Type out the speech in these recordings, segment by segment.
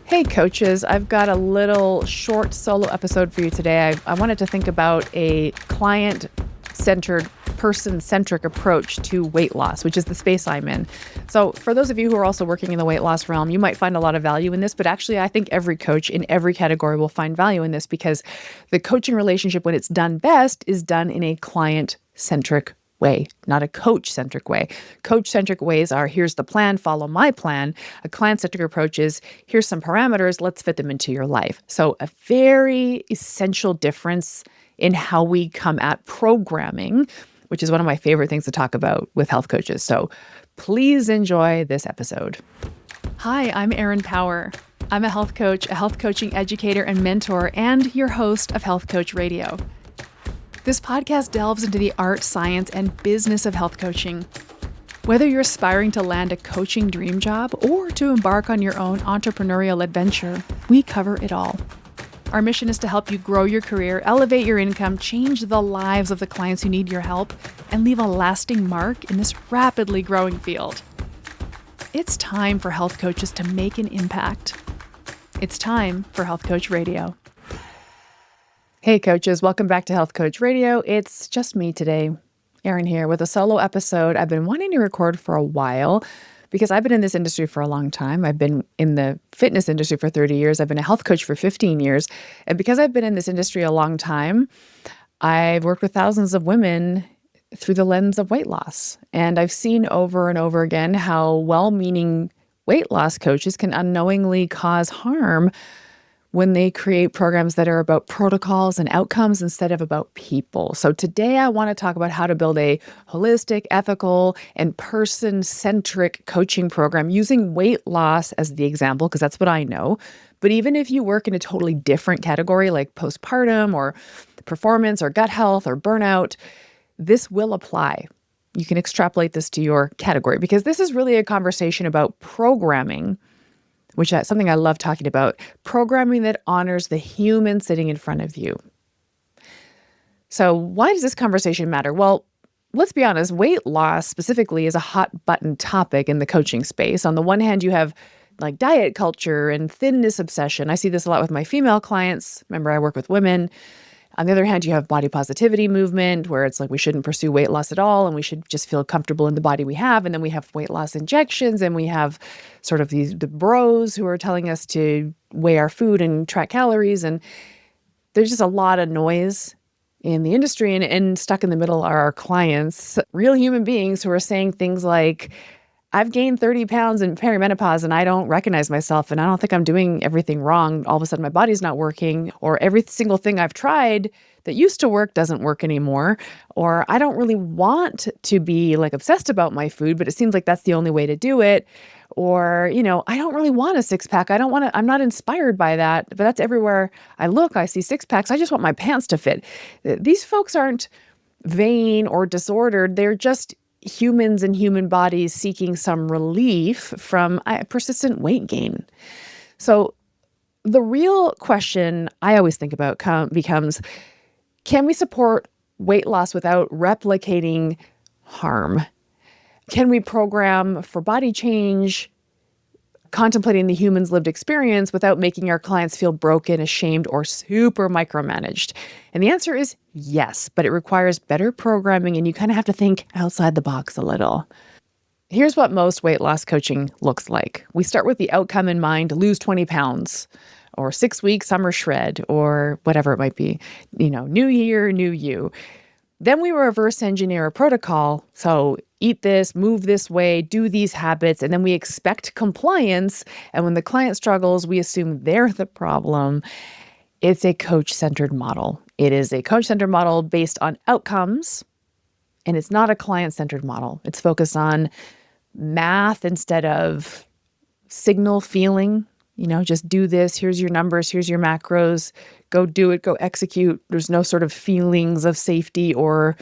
Hey, coaches, I've got a little short solo episode for you today. I wanted to think about a client-centered, person-centric approach to weight loss, which is the space I'm in. So for those of you who are also working in the weight loss realm, you might find a lot of value in this, but actually I think every coach in every category will find value in this because the coaching relationship, when it's done best, is done in a client-centric way, not a coach-centric way. Coach-centric ways are, here's the plan, follow my plan. A client-centric approach is, here's some parameters, let's fit them into your life. So a very essential difference in how we come at programming, which is one of my favorite things to talk about with health coaches. So please enjoy this episode. Hi, I'm Erin Power. I'm a health coach, a health coaching educator and mentor, and your host of Health Coach Radio. This podcast delves into the art, science, and business of health coaching. Whether you're aspiring to land a coaching dream job or to embark on your own entrepreneurial adventure, we cover it all. Our mission is to help you grow your career, elevate your income, change the lives of the clients who need your help, and leave a lasting mark in this rapidly growing field. It's time for health coaches to make an impact. It's time for Health Coach Radio. Hey coaches, welcome back to Health Coach Radio. It's just me today, Erin here with a solo episode I've been wanting to record for a while because I've been in this industry for a long time. I've been in the fitness industry for 30 years. I've been a health coach for 15 years. And because I've been in this industry a long time, I've worked with thousands of women through the lens of weight loss. And I've seen over and over again how well-meaning weight loss coaches can unknowingly cause harm when they create programs that are about protocols and outcomes instead of about people. So today I want to talk about how to build a holistic, ethical, and person-centric coaching program using weight loss as the example, because that's what I know. But even if you work in a totally different category like postpartum or performance or gut health or burnout, this will apply. You can extrapolate this to your category because this is really a conversation about programming, which is something I love talking about, programming that honors the human sitting in front of you. So why does this conversation matter? Well, let's be honest, weight loss specifically is a hot button topic in the coaching space. On the one hand, you have like diet culture and thinness obsession. I see this a lot with my female clients. Remember, I work with women. On the other hand, you have body positivity movement where it's like we shouldn't pursue weight loss at all and we should just feel comfortable in the body we have. And then we have weight loss injections and we have sort of the bros who are telling us to weigh our food and track calories. And there's just a lot of noise in the industry. And stuck in the middle are our clients, real human beings who are saying things like, I've gained 30 pounds in perimenopause and I don't recognize myself and I don't think I'm doing everything wrong. All of a sudden my body's not working, or every single thing I've tried that used to work doesn't work anymore. Or I don't really want to be like obsessed about my food, but it seems like that's the only way to do it. Or, I don't really want a six pack. I'm not inspired by that, but that's everywhere I look. I see six packs. I just want my pants to fit. These folks aren't vain or disordered. They're just humans and human bodies seeking some relief from persistent weight gain. So the real question I always think about becomes, can we support weight loss without replicating harm? Can we program for body change, contemplating the human's lived experience without making our clients feel broken, ashamed, or super micromanaged? And the answer is yes, but it requires better programming and you kind of have to think outside the box a little. Here's what most weight loss coaching looks like. We start with the outcome in mind, lose 20 pounds, or 6 weeks summer shred, or whatever it might be. New year, new you. Then we reverse engineer a protocol. So eat this, move this way, do these habits, and then we expect compliance. And when the client struggles, we assume they're the problem. It's a coach-centered model. It is a coach-centered model based on outcomes, and it's not a client-centered model. It's focused on math instead of signal feeling. Just do this. Here's your numbers. Here's your macros. Go do it. Go execute. There's no sort of feelings of safety or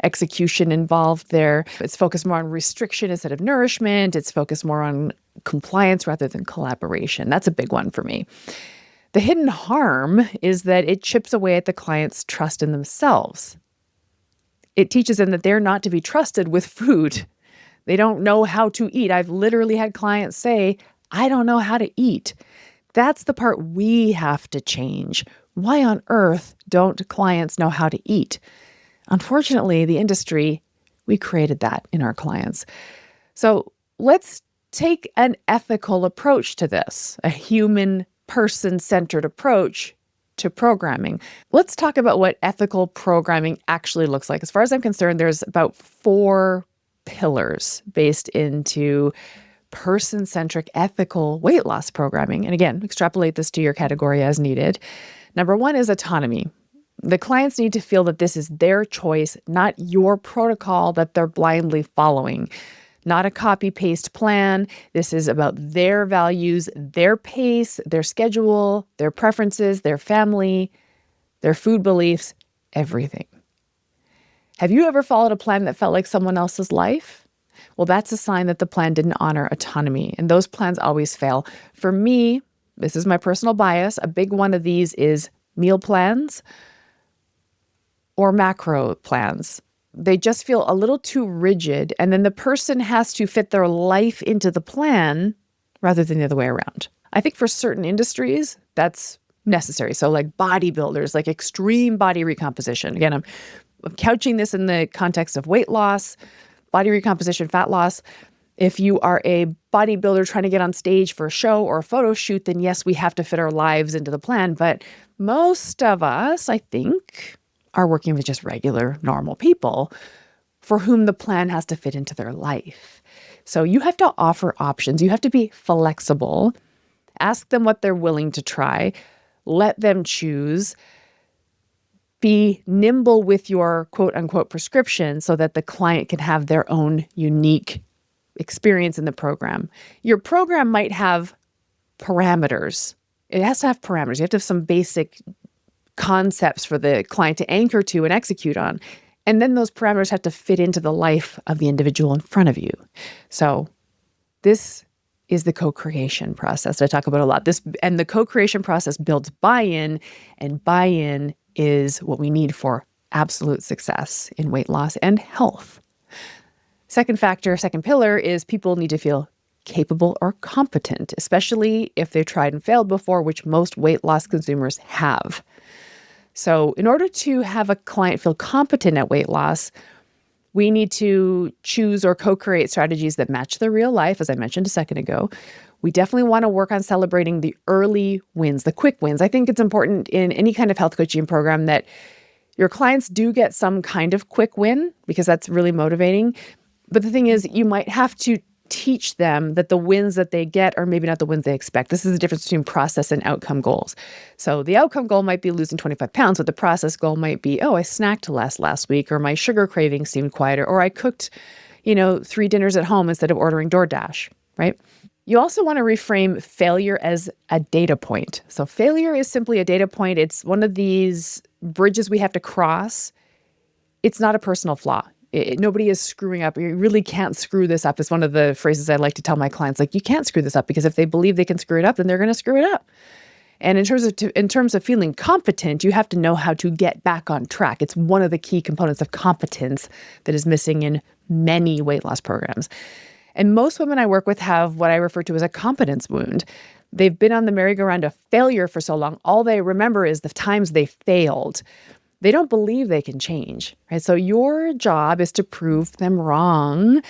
execution involved there. It's focused more on restriction instead of nourishment. It's focused more on compliance rather than collaboration. That's a big one for me. The hidden harm is that it chips away at the client's trust in themselves. It teaches them that they're not to be trusted with food. They don't know how to eat. I've literally had clients say, I don't know how to eat. That's the part we have to change. Why on earth don't clients know how to eat? Unfortunately, the industry, we created that in our clients. So let's take an ethical approach to this, a human, person-centered approach to programming. Let's talk about what ethical programming actually looks like. As far as I'm concerned, there's about 4 pillars based into person-centric ethical weight loss programming. And again, extrapolate this to your category as needed. Number 1 is autonomy. The clients need to feel that this is their choice, not your protocol that they're blindly following. Not a copy-paste plan. This is about their values, their pace, their schedule, their preferences, their family, their food beliefs, everything. Have you ever followed a plan that felt like someone else's life? Well, that's a sign that the plan didn't honor autonomy, and those plans always fail. For me, this is my personal bias, a big one of these is meal plans or macro plans. They just feel a little too rigid, and then the person has to fit their life into the plan rather than the other way around. I think for certain industries, that's necessary. So like bodybuilders, like extreme body recomposition. Again, I'm couching this in the context of weight loss, body recomposition, fat loss. If you are a bodybuilder trying to get on stage for a show or a photo shoot, then yes, we have to fit our lives into the plan. But most of us, I think, are working with just regular, normal people for whom the plan has to fit into their life. So you have to offer options. You have to be flexible. Ask them what they're willing to try. Let them choose. Be nimble with your quote unquote prescription so that the client can have their own unique experience in the program. Your program might have parameters. It has to have parameters. You have to have some basic concepts for the client to anchor to and execute on. And then those parameters have to fit into the life of the individual in front of you. So this is the co-creation process that I talk about a lot. And the co-creation process builds buy-in, and buy-in is what we need for absolute success in weight loss and health. Second pillar is people need to feel capable or competent, especially if they've tried and failed before, which most weight loss consumers have. So in order to have a client feel competent at weight loss, we need to choose or co-create strategies that match their real life, as I mentioned a second ago. We definitely want to work on celebrating the early wins, the quick wins. I think it's important in any kind of health coaching program that your clients do get some kind of quick win because that's really motivating. But the thing is, you might have to teach them that the wins that they get are maybe not the wins they expect. This is the difference between process and outcome goals. So the outcome goal might be losing 25 pounds, but the process goal might be, I snacked less last week, or my sugar cravings seemed quieter, or I cooked, 3 dinners at home instead of ordering DoorDash, right? You also want to reframe failure as a data point. So failure is simply a data point. It's one of these bridges we have to cross. It's not a personal flaw. Nobody is screwing up. You really can't screw this up. It's one of the phrases I like to tell my clients, like, you can't screw this up, because if they believe they can screw it up, then they're going to screw it up. And in terms of feeling competent, you have to know how to get back on track. It's one of the key components of competence that is missing in many weight loss programs. And most women I work with have what I refer to as a competence wound. They've been on the merry-go-round of failure for so long. All they remember is the times they failed. They don't believe they can change, right? So your job is to prove them wrong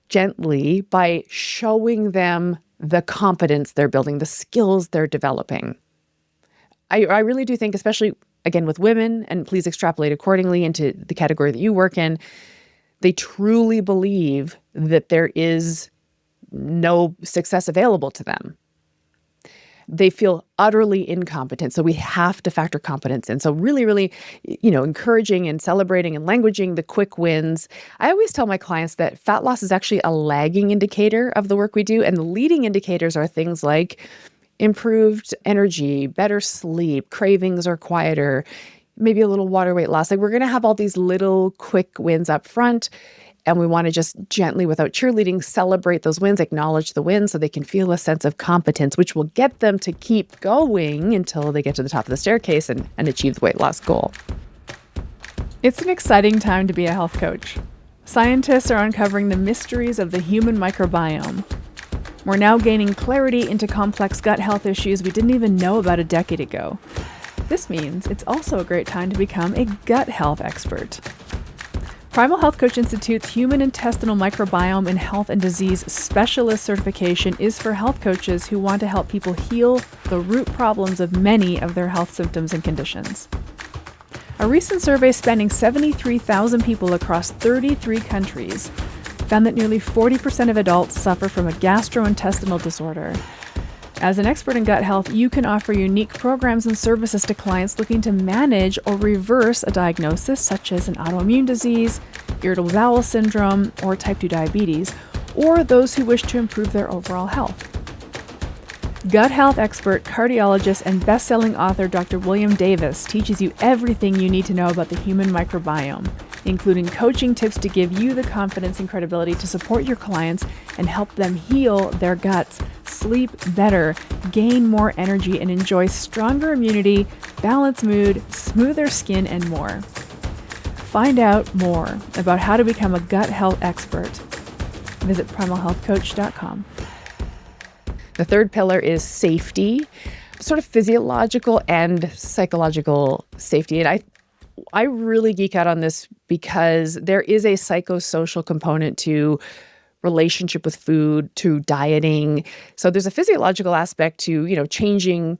gently by showing them the competence they're building, the skills they're developing. I really do think, especially, again, with women, and please extrapolate accordingly into the category that you work in, they truly believe that there is no success available to them. They feel utterly incompetent. So we have to factor competence in. So really, really, encouraging and celebrating and languaging the quick wins. I always tell my clients that fat loss is actually a lagging indicator of the work we do. And the leading indicators are things like improved energy, better sleep, cravings are quieter, maybe a little water weight loss. Like, we're going to have all these little quick wins up front. And we want to just gently, without cheerleading, celebrate those wins, acknowledge the wins so they can feel a sense of competence, which will get them to keep going until they get to the top of the staircase and achieve the weight loss goal. It's an exciting time to be a health coach. Scientists are uncovering the mysteries of the human microbiome. We're now gaining clarity into complex gut health issues we didn't even know about a decade ago. This means it's also a great time to become a gut health expert. Primal Health Coach Institute's Human Intestinal Microbiome and Health and Disease Specialist certification is for health coaches who want to help people heal the root problems of many of their health symptoms and conditions. A recent survey spanning 73,000 people across 33 countries found that nearly 40% of adults suffer from a gastrointestinal disorder. As an expert in gut health, you can offer unique programs and services to clients looking to manage or reverse a diagnosis such as an autoimmune disease, irritable bowel syndrome, or type 2 diabetes, or those who wish to improve their overall health. Gut health expert, cardiologist, and best-selling author Dr. William Davis teaches you everything you need to know about the human microbiome, including coaching tips to give you the confidence and credibility to support your clients and help them heal their guts, sleep better, gain more energy, and enjoy stronger immunity, balanced mood, smoother skin, and more. Find out more about how to become a gut health expert. Visit primalhealthcoach.com. The third pillar is safety, sort of physiological and psychological safety. And I really geek out on this because there is a psychosocial component to relationship with food, to dieting. So there's a physiological aspect to, changing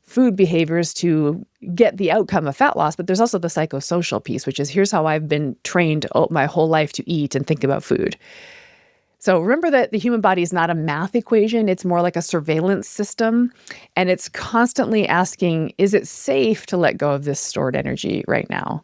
food behaviors to get the outcome of fat loss, but there's also the psychosocial piece, which is here's how I've been trained my whole life to eat and think about food. So remember that the human body is not a math equation. It's more like a surveillance system. And it's constantly asking, is it safe to let go of this stored energy right now?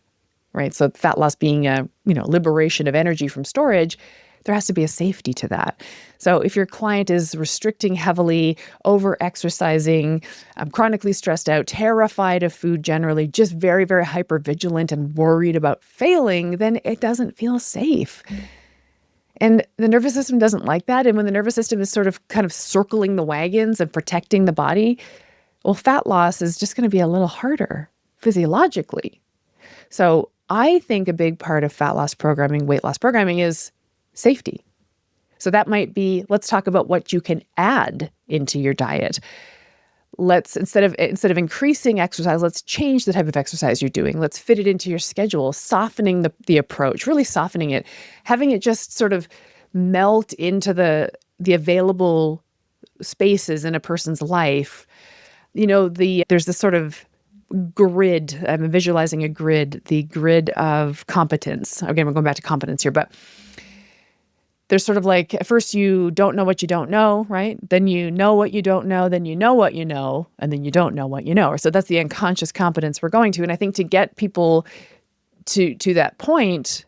Right? So fat loss being a, liberation of energy from storage, there has to be a safety to that. So if your client is restricting heavily, over-exercising, chronically stressed out, terrified of food generally, just very, very hyper-vigilant and worried about failing, then it doesn't feel safe. And the nervous system doesn't like that. And when the nervous system is sort of kind of circling the wagons and protecting the body, well, fat loss is just going to be a little harder physiologically. So I think a big part of fat loss programming, weight loss programming is safety. So that might be, let's talk about what you can add into your diet. Let's instead of increasing exercise, let's change the type of exercise you're doing. Let's fit it into your schedule, softening the approach, really softening it, having it just sort of melt into the available spaces in a person's life. There's this sort of grid. I'm visualizing a grid, the grid of competence. Again, we're going back to competence here, but there's sort of like, at first you don't know what you don't know, right? Then you know what you don't know, then you know what you know, and then you don't know what you know. So that's the unconscious competence we're going to. And I think to get people to that point,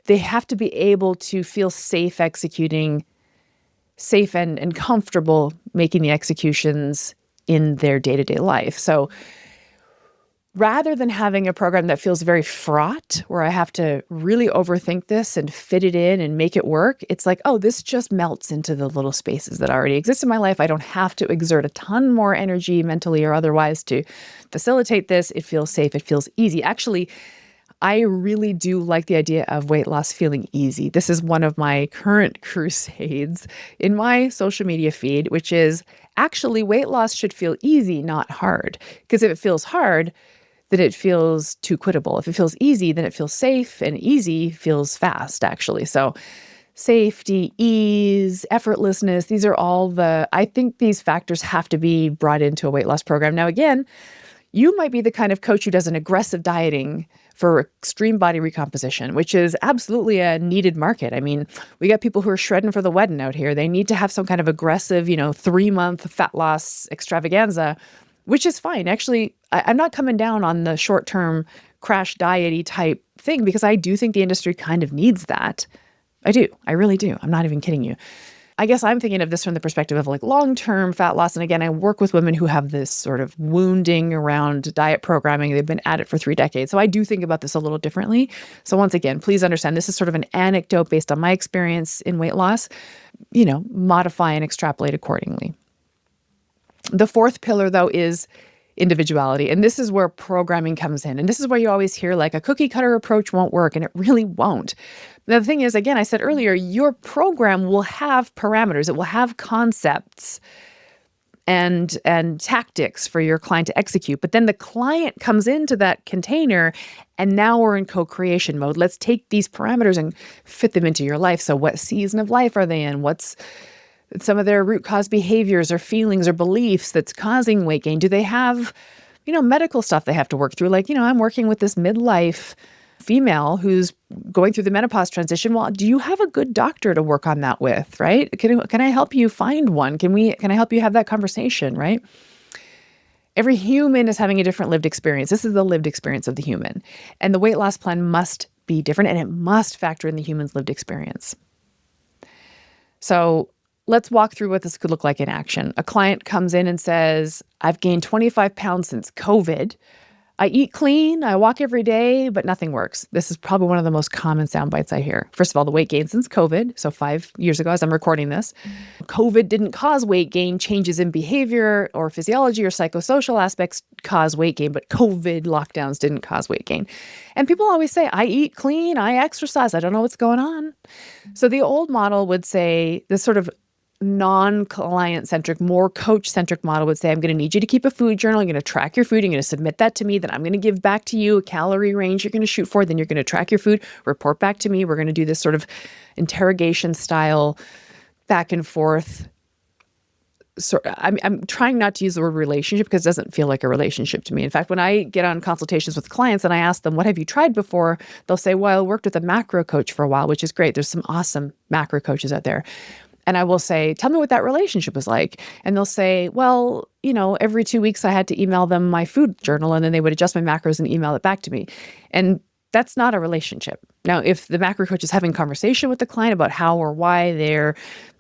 they have to be able to feel safe executing, safe and comfortable making the executions in their day-to-day life. So rather than having a program that feels very fraught, where I have to really overthink this and fit it in and make it work, it's like, oh, this just melts into the little spaces that already exist in my life. I don't have to exert a ton more energy mentally or otherwise to facilitate this. It feels safe. It feels easy. Actually, I really do like the idea of weight loss feeling easy. This is one of my current crusades in my social media feed, which is actually weight loss should feel easy, not hard. Because if it feels hard, then it feels too quittable. If it feels easy, then it feels safe, and easy feels fast, actually. So safety, ease, effortlessness, these are all I think these factors have to be brought into a weight loss program. Now, again, you might be the kind of coach who does an aggressive dieting for extreme body recomposition, which is absolutely a needed market. I mean, we got people who are shredding for the wedding out here. They need to have some kind of aggressive, 3-month fat loss extravaganza, which is fine. Actually, I'm not coming down on the short-term crash diet-y type thing because I do think the industry kind of needs that. I do. I really do. I'm not even kidding you. I guess I'm thinking of this from the perspective of like long-term fat loss. And again, I work with women who have this sort of wounding around diet programming. They've been at it for 3 decades. So I do think about this a little differently. So once again, please understand this is sort of an anecdote based on my experience in weight loss. Modify and extrapolate accordingly. The fourth pillar, though, is individuality. And this is where programming comes in. And this is where you always hear like a cookie cutter approach won't work, and it really won't. Now, the thing is, again, I said earlier, your program will have parameters. It will have concepts and tactics for your client to execute. But then the client comes into that container, and now we're in co-creation mode. Let's take these parameters and fit them into your life. So what season of life are they in? What's some of their root cause behaviors or feelings or beliefs that's causing weight gain? Do they have, medical stuff they have to work through? Like, I'm working with this midlife female who's going through the menopause transition. Well, do you have a good doctor to work on that with, right? Can I help you find one? Can I help you have that conversation, right? Every human is having a different lived experience. This is the lived experience of the human. And the weight loss plan must be different, and it must factor in the human's lived experience. So let's walk through what this could look like in action. A client comes in and says, I've gained 25 pounds since COVID. I eat clean, I walk every day, but nothing works. This is probably one of the most common sound bites I hear. First of all, the weight gain since COVID, so 5 years ago as I'm recording this. COVID didn't cause weight gain. Changes in behavior or physiology or psychosocial aspects cause weight gain, but COVID lockdowns didn't cause weight gain. And people always say, I eat clean, I exercise, I don't know what's going on. So the old model would say, this sort of non-client-centric, more coach-centric model would say, I'm going to need you to keep a food journal. You're going to track your food. You're going to submit that to me. Then I'm going to give back to you a calorie range you're going to shoot for. Then you're going to track your food, report back to me. We're going to do this sort of interrogation style back and forth. So I'm trying not to use the word relationship because it doesn't feel like a relationship to me. In fact, when I get on consultations with clients and I ask them, what have you tried before? They'll say, well, I worked with a macro coach for a while, which is great. There's some awesome macro coaches out there. And I will say, tell me what that relationship was like. And they'll say, well, every 2 weeks I had to email them my food journal, and then they would adjust my macros and email it back to me. And that's not a relationship. Now, if the macro coach is having conversation with the client about how or why they're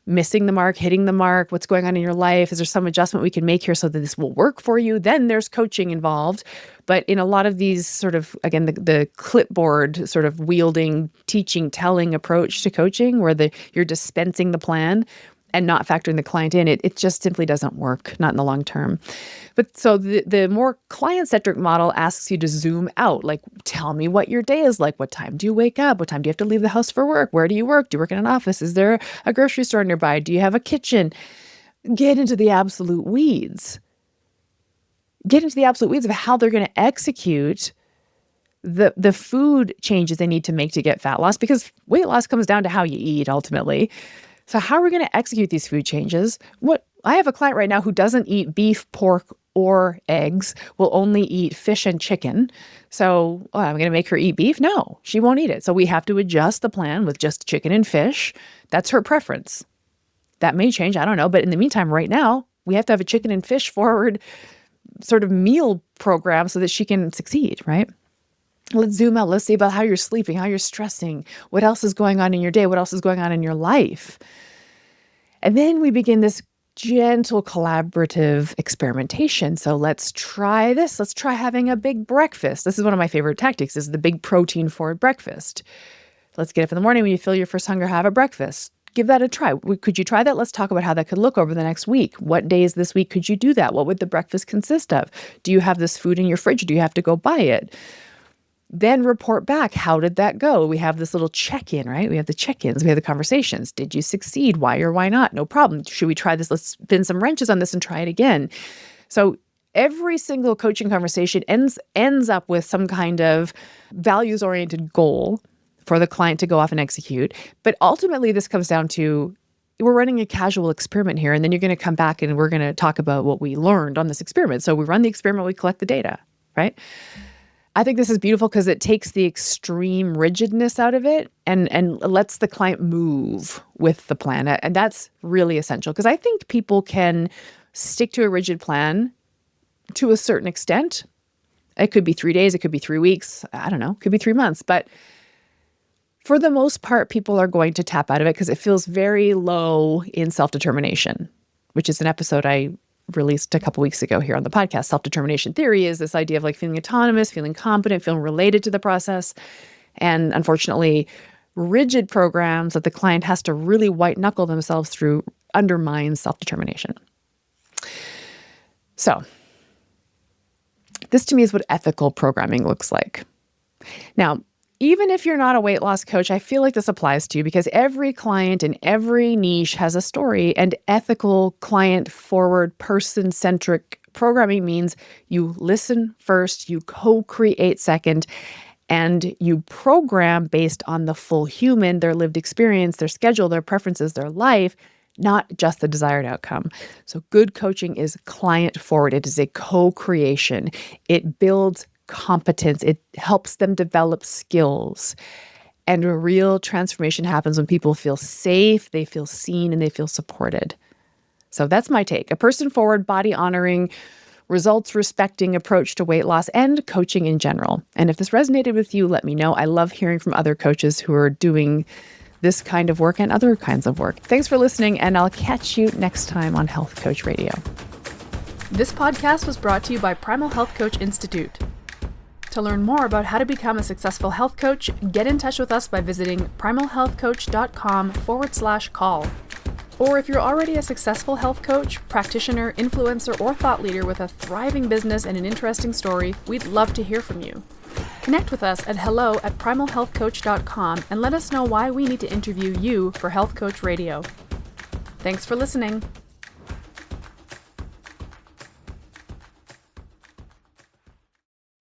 missing the mark, hitting the mark, what's going on in your life, is there some adjustment we can make here so that this will work for you? Then there's coaching involved. But in a lot of these sort of, again, the clipboard sort of wielding, teaching, telling approach to coaching where you're dispensing the plan and not factoring the client in, it just simply doesn't work, not in the long term. But so the more client-centric model asks you to zoom out, like, tell me what your day is like. What time do you wake up? What time do you have to leave the house for work? Where do you work? Do you work in an office? Is there a grocery store nearby? Do you have a kitchen? Get into the absolute weeds. Get into the absolute weeds of how they're going to execute the food changes they need to make to get fat loss, because weight loss comes down to how you eat ultimately. So how are we going to execute these food changes? I have a client right now who doesn't eat beef, pork, or eggs, will only eat fish and chicken. So I'm going to make her eat beef? No, she won't eat it. So we have to adjust the plan with just chicken and fish. That's her preference. That may change, I don't know. But in the meantime, right now, we have to have a chicken and fish forward sort of meal program so that she can succeed, right? Let's zoom out. Let's see about how you're sleeping, how you're stressing, what else is going on in your day, what else is going on in your life. And then we begin this gentle collaborative experimentation. So let's try this. Let's try having a big breakfast. This is one of my favorite tactics, is the big protein forward breakfast. Let's get up in the morning when you feel your first hunger, have a breakfast. Give that a try. Could you try that? Let's talk about how that could look over the next week. What days this week could you do that? What would the breakfast consist of? Do you have this food in your fridge? Or do you have to go buy it? Then report back. How did that go? We have this little check-in, right? We have the check-ins. We have the conversations. Did you succeed? Why or why not? No problem. Should we try this? Let's spin some wrenches on this and try it again. So every single coaching conversation ends up with some kind of values-oriented goal for the client to go off and execute. But ultimately, this comes down to, we're running a casual experiment here, and then you're going to come back and we're going to talk about what we learned on this experiment. So we run the experiment, we collect the data, right? I think this is beautiful because it takes the extreme rigidness out of it and lets the client move with the plan. And that's really essential, because I think people can stick to a rigid plan to a certain extent. It could be 3 days, it could be 3 weeks, I don't know, it could be 3 months. But for the most part, people are going to tap out of it because it feels very low in self-determination, which is an episode I released a couple weeks ago here on the podcast. Self-determination theory is this idea of like feeling autonomous, feeling competent, feeling related to the process. And unfortunately, rigid programs that the client has to really white knuckle themselves through undermine self-determination. So This to me is what ethical programming looks like. Now, even if you're not a weight loss coach, I feel like this applies to you because every client in every niche has a story, and ethical, client-forward, person-centric programming means you listen first, you co-create second, and you program based on the full human, their lived experience, their schedule, their preferences, their life, not just the desired outcome. So good coaching is client-forward. It is a co-creation. It builds competence. It helps them develop skills. And a real transformation happens when people feel safe, they feel seen, and they feel supported. So that's my take. A person-forward, body-honoring, results-respecting approach to weight loss and coaching in general. And if this resonated with you, let me know. I love hearing from other coaches who are doing this kind of work and other kinds of work. Thanks for listening, and I'll catch you next time on Health Coach Radio. This podcast was brought to you by Primal Health Coach Institute. To learn more about how to become a successful health coach, get in touch with us by visiting primalhealthcoach.com/call. Or if you're already a successful health coach, practitioner, influencer, or thought leader with a thriving business and an interesting story, we'd love to hear from you. Connect with us at hello@primalhealthcoach.com and let us know why we need to interview you for Health Coach Radio. Thanks for listening.